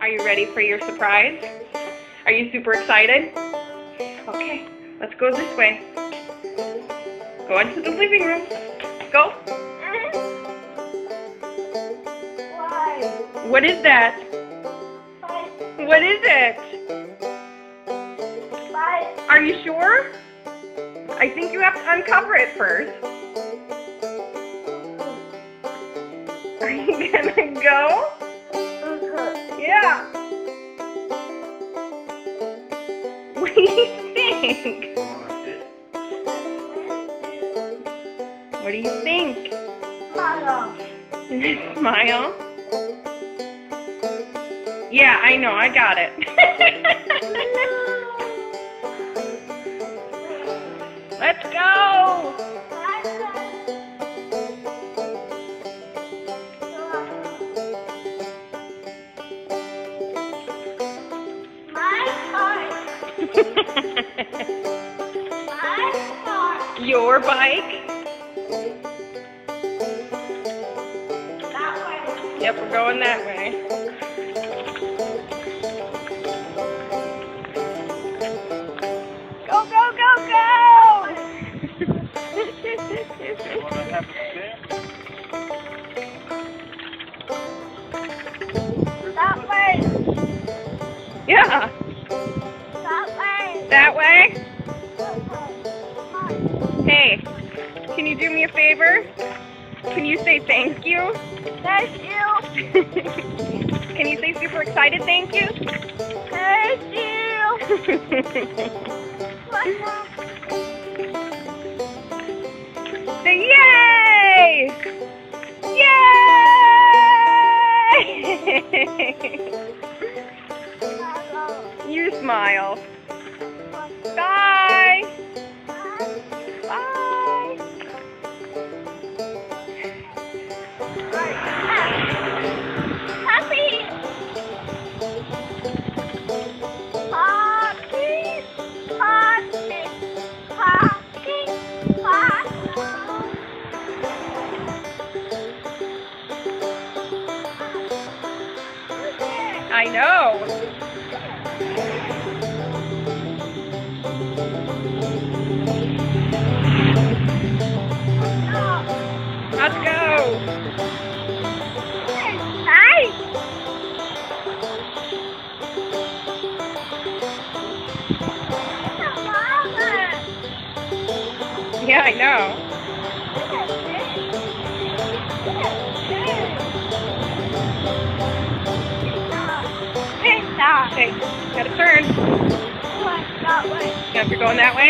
Are you ready for your surprise? Are you super excited? Okay, let's go this way. Go into the living room. Go. What is that? What is it? Are you sure? I think you have to uncover it first. Are you gonna go? Yeah. What do you think? What do you think? Smile. Smile? Yeah, I know, I got it. Let's go! Your bike? That way. Yep, we're going that way. Go, go, go, go! That way. Yeah. That way. That way? Hey, can you do me a favor? Can you say thank you? Thank you. Can you say super excited thank you? Thank you. Say yay! Yay! You smile. Bye! Bye! Happy! Happy! Happy! Happy! I know. Let's go. Nice. Yeah, I know. Okay, gotta turn. That way. Yep, you're going that way?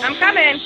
I'm coming.